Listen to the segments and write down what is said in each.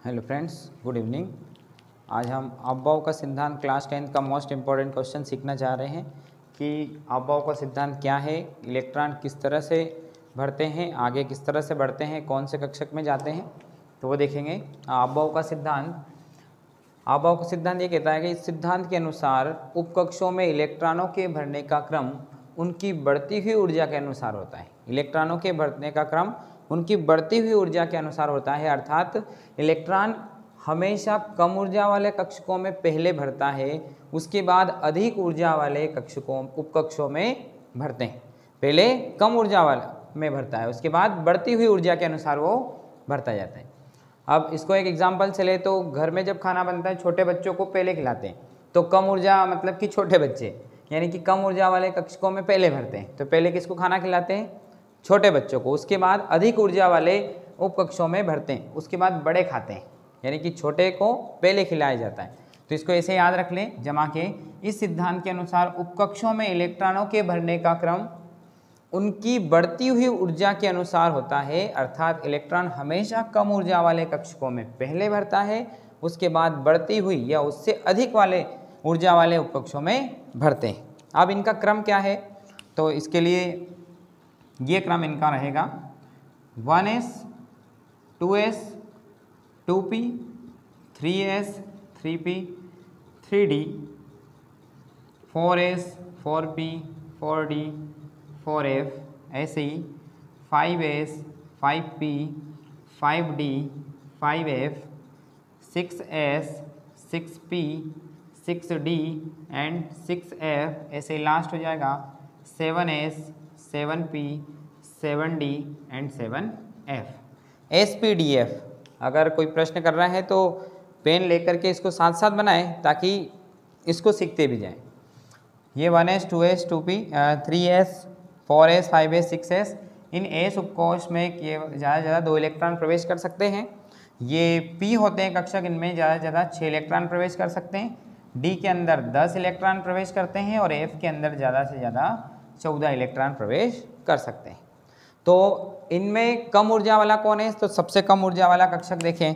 Hello friends, good evening. आज हम अफबाव का सिद्धांत क्लास 10 का मोस्ट इम्पॉर्टेंट क्वेश्चन सीखना चाह रहे हैं कि अफबाव का सिद्धांत क्या है, इलेक्ट्रॉन किस तरह से भरते हैं, आगे किस तरह से बढ़ते हैं, कौन से कक्षक में जाते हैं, तो वो देखेंगे। अफबाव का सिद्धांत ये कहता है कि इस सिद्धांत के अनुसार उपकक्षों में इलेक्ट्रॉनों के भरने का क्रम उनकी बढ़ती हुई ऊर्जा के अनुसार होता है। इलेक्ट्रॉनों के भरने का क्रम उनकी बढ़ती हुई ऊर्जा के अनुसार होता है, अर्थात इलेक्ट्रॉन हमेशा कम ऊर्जा वाले कक्षकों में पहले भरता है, उसके बाद अधिक ऊर्जा वाले उपकक्षों में भरते हैं। पहले कम ऊर्जा वाले में भरता है, उसके बाद बढ़ती हुई ऊर्जा के अनुसार वो भरता जाता है। अब इसको एक एग्जाम्पल से ले तो घर में जब खाना बनता है, छोटे बच्चों को पहले खिलाते हैं, तो कम ऊर्जा मतलब कि छोटे बच्चे यानी कि कम ऊर्जा वाले कक्षकों में पहले भरते हैं। तो पहले किसको खाना खिलाते हैं? छोटे बच्चों को। उसके बाद अधिक ऊर्जा वाले उपकक्षों में भरते हैं, उसके बाद बड़े खाते हैं, यानी कि छोटे को पहले खिलाया जाता है। तो इसको ऐसे याद रख लें जमा के। इस सिद्धांत के अनुसार उपकक्षों में इलेक्ट्रॉनों के भरने का क्रम उनकी बढ़ती हुई ऊर्जा के अनुसार होता है, अर्थात इलेक्ट्रॉन हमेशा कम ऊर्जा वाले कक्षकों में पहले भरता है, उसके बाद बढ़ती हुई या उससे अधिक वाले ऊर्जा वाले उपकक्षों में भरते हैं। अब इनका क्रम क्या है? तो इसके लिए ये क्रम इनका रहेगा 1s 2s 2p 3s 3p 3d 4s 4p 4d 4f, ऐसे ही 5s 5p 5d 5f 6s 6p 6d and 6f, ऐसे लास्ट हो जाएगा 7s 7p 7d and 7f। SPDF अगर कोई प्रश्न कर रहा है तो पेन लेकर के इसको साथ साथ बनाएं ताकि इसको सीखते भी जाएं। ये 1s 2s 2p 3s 4s 5s 6s, इन s उपकोष में ज़्यादा से ज़्यादा 2 इलेक्ट्रॉन प्रवेश कर सकते हैं। ये p होते हैं कक्षक, इनमें ज़्यादा से ज़्यादा 6 इलेक्ट्रॉन प्रवेश कर सकते हैं। d के अंदर 10 इलेक्ट्रॉन प्रवेश करते हैं और f के अंदर ज़्यादा से ज़्यादा 14 इलेक्ट्रॉन प्रवेश कर सकते हैं। तो इनमें कम ऊर्जा वाला कौन है? तो सबसे कम ऊर्जा वाला कक्षक देखें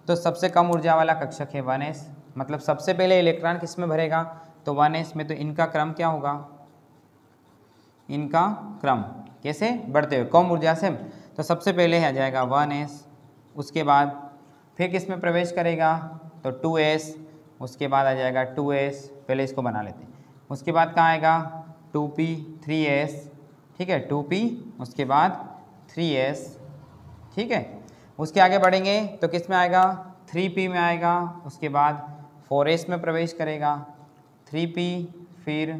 तो सबसे कम ऊर्जा वाला कक्षक है 1s, मतलब सबसे पहले इलेक्ट्रॉन किस में भरेगा? तो 1s में। तो इनका क्रम क्या होगा? इनका क्रम कैसे बढ़ते हुए कम ऊर्जा से, तो सबसे पहले आ जाएगा 1s, उसके बाद फिर किस में प्रवेश करेगा? तो 2s, उसके बाद आ जाएगा 2s, पहले इसको बना लेते हैं। उसके बाद कहाँ आएगा? 2p 3s, ठीक है, 2p उसके बाद 3s, ठीक है। उसके आगे बढ़ेंगे तो किस में आएगा? 3p में आएगा, उसके बाद 4s में प्रवेश करेगा, 3p फिर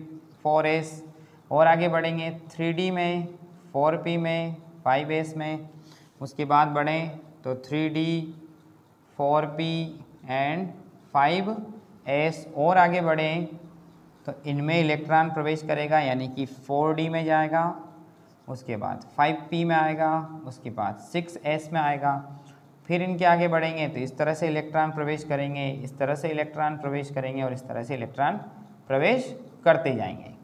4s, और आगे बढ़ेंगे 3d में, 4p में, 5s में, उसके बाद बढ़ें तो 3d 4p एंड 5s, और आगे बढ़ें तो इनमें इलेक्ट्रॉन प्रवेश करेगा यानी कि 4d में जाएगा, उसके बाद 5p में आएगा, उसके बाद 6s में आएगा। फिर इनके आगे बढ़ेंगे तो इस तरह से इलेक्ट्रॉन प्रवेश करेंगे, इस तरह से इलेक्ट्रॉन प्रवेश करेंगे और इस तरह से इलेक्ट्रॉन प्रवेश करते जाएंगे।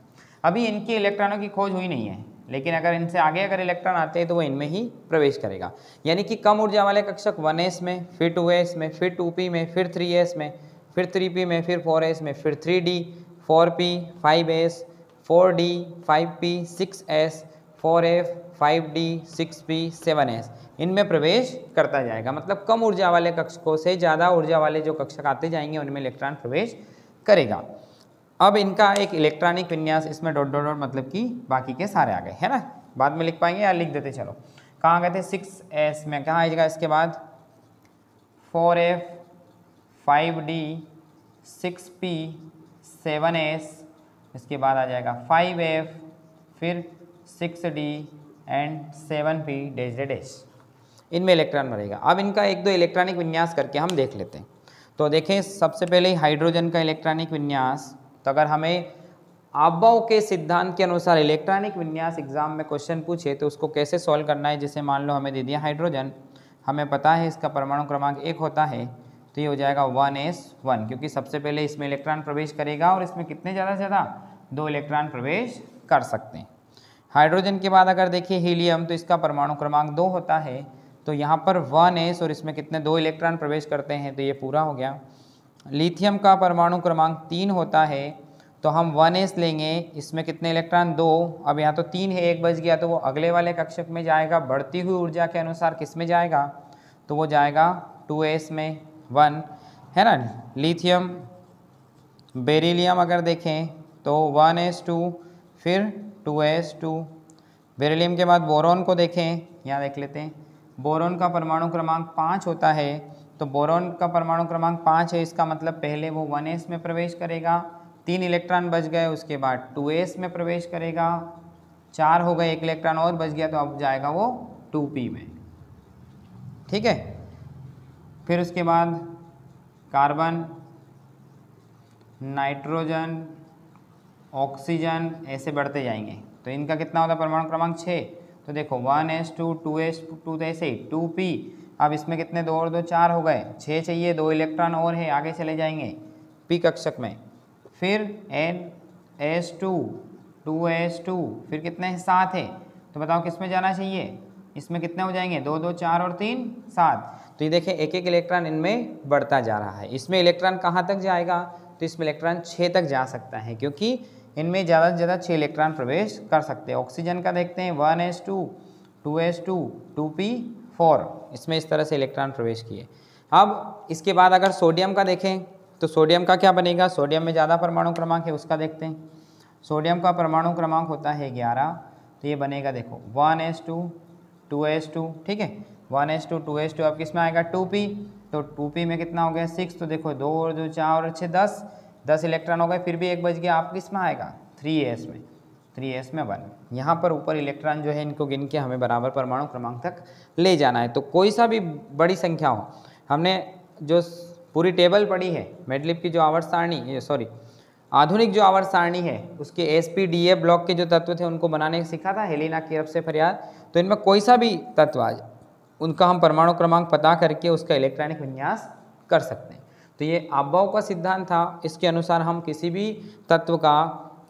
अभी इनके इलेक्ट्रॉनों की खोज हुई नहीं है, लेकिन अगर इनसे आगे अगर इलेक्ट्रॉन आते हैं तो वो इनमें ही प्रवेश करेगा। यानी कि कम ऊर्जा वाले कक्षक 1s में, फिर 2s में, फिर 2p में, फिर 3s में, फिर 3p में, फिर 4s में, फिर 3d 4p 5s 4d 5p 6s 4f 5d 6p 7s, इनमें प्रवेश करता जाएगा। मतलब कम ऊर्जा वाले कक्षकों से ज़्यादा ऊर्जा वाले जो कक्षक आते जाएंगे उनमें इलेक्ट्रॉन प्रवेश करेगा। अब इनका एक इलेक्ट्रॉनिक विन्यास, इसमें डॉट डॉट डॉट मतलब कि बाकी के सारे आ गए, है ना। बाद में लिख पाएंगे या लिख देते? चलो, कहाँ गए थे? 6s में, कहाँ आएगा इसके बाद? 4f 5d 6p 7s, इसके बाद आ जाएगा 5f फिर 6d and 7p dash dash, इनमें इलेक्ट्रॉन भरेगा। अब इनका एक दो इलेक्ट्रॉनिक विन्यास करके हम देख लेते हैं। तो देखें, सबसे पहले हाइड्रोजन का इलेक्ट्रॉनिक विन्यास। तो अगर हमें अफबाव के सिद्धांत के अनुसार इलेक्ट्रॉनिक विन्यास एग्जाम में क्वेश्चन पूछे तो उसको कैसे सॉल्व करना है? जैसे मान लो हमें दे दिया हाइड्रोजन, हमें पता है इसका परमाणु क्रमांक 1 होता है, तो ये हो जाएगा 1s1, क्योंकि सबसे पहले इसमें इलेक्ट्रॉन प्रवेश करेगा और इसमें कितने ज़्यादा से ज़्यादा 2 इलेक्ट्रॉन प्रवेश कर सकते हैं। हाइड्रोजन के बाद अगर देखिए हीलियम, तो इसका परमाणु क्रमांक 2 होता है, तो यहाँ पर 1s और इसमें कितने 2 इलेक्ट्रॉन प्रवेश करते हैं, तो ये पूरा हो गया। लिथियम का परमाणु क्रमांक 3 होता है, तो हम 1s लेंगे, इसमें कितने इलेक्ट्रॉन 2, अब यहाँ तो 3 है, 1 बच गया तो वो अगले वाले कक्षक में जाएगा, बढ़ती हुई ऊर्जा के अनुसार किस में जाएगा, तो वो जाएगा 2s में 1, है ना। लिथियम बेरिलियम अगर देखें तो 1s2 फिर 2s2। बेरिलियम के बाद बोरॉन को देखें, यहाँ देख लेते हैं, बोरॉन का परमाणु क्रमांक 5 होता है, तो बोरॉन का परमाणु क्रमांक 5 है, इसका मतलब पहले वो 1s में प्रवेश करेगा, 3 इलेक्ट्रॉन बच गए, उसके बाद 2s में प्रवेश करेगा, 4 हो गए, 1 इलेक्ट्रॉन और बच गया तो अब जाएगा वो 2p में, ठीक है। फिर उसके बाद कार्बन, नाइट्रोजन, ऑक्सीजन ऐसे बढ़ते जाएंगे, तो इनका कितना होता है परमाणु क्रमांक 6, तो देखो 1s2 2s2 तो ऐसे ही 2p, अब इसमें कितने 2 और 2 4 हो गए, 6 चाहिए, 2 इलेक्ट्रॉन और है, आगे चले जाएंगे p कक्षक में। फिर NS2 2s2 फिर कितने 7 है, तो बताओ किस में जाना चाहिए, इसमें कितने हो जाएंगे 2 2 4 और 3 7, तो ये देखें एक एक इलेक्ट्रॉन इनमें बढ़ता जा रहा है। इसमें इलेक्ट्रॉन कहाँ तक जाएगा, तो इसमें इलेक्ट्रॉन 6 तक जा सकता है, क्योंकि इनमें ज़्यादा से ज़्यादा 6 इलेक्ट्रॉन प्रवेश कर सकते हैं। ऑक्सीजन का देखते हैं 1s2 2s2 2p4, इसमें इस तरह से इलेक्ट्रॉन प्रवेश किए। अब इसके बाद अगर सोडियम का देखें तो सोडियम का क्या बनेगा, सोडियम में ज़्यादा परमाणु क्रमांक है, उसका देखते हैं। सोडियम का परमाणु क्रमांक होता है 11, तो ये बनेगा देखो 1s2 2s2, ठीक है, 1s2 2s2, अब किस में आएगा 2p, तो 2p में कितना हो गया 6, तो देखो 2 और 2 4 और 6 10 इलेक्ट्रॉन हो गए, फिर भी एक बच गया, आप किस में आएगा 3s में, 3s में 1। यहाँ पर ऊपर इलेक्ट्रॉन जो है इनको गिन के हमें बराबर परमाणु क्रमांक तक ले जाना है। तो कोई सा भी बड़ी संख्या हो, हमने जो पूरी टेबल पढ़ी है मेडलिप की जो आवर्त सारणी, सॉरी आधुनिक जो आवर्त सारणी है उसके SPDA ब्लॉक के जो तत्व थे उनको बनाने सीखा था हेलिना की से फरियाद। तो इनमें कोई सा भी तत्व आज उनका हम परमाणु क्रमांक पता करके उसका इलेक्ट्रॉनिक विन्यास कर सकते हैं। तो ये अबव का सिद्धांत था, इसके अनुसार हम किसी भी तत्व का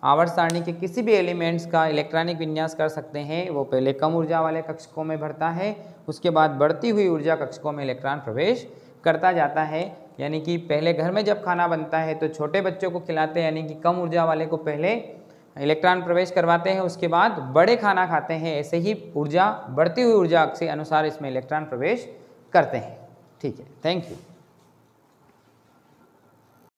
आवर्त सारणी के किसी भी एलिमेंट्स का इलेक्ट्रॉनिक विन्यास कर सकते हैं। वो पहले कम ऊर्जा वाले कक्षकों में भरता है, उसके बाद बढ़ती हुई ऊर्जा कक्षकों में इलेक्ट्रॉन प्रवेश करता जाता है। यानी कि पहले घर में जब खाना बनता है तो छोटे बच्चों को खिलाते हैं, यानी कि कम ऊर्जा वाले को पहले इलेक्ट्रॉन प्रवेश करवाते हैं, उसके बाद बड़े खाना खाते हैं। ऐसे ही ऊर्जा बढ़ती हुई ऊर्जा के अनुसार इसमें इलेक्ट्रॉन प्रवेश करते हैं। ठीक है, थैंक यू।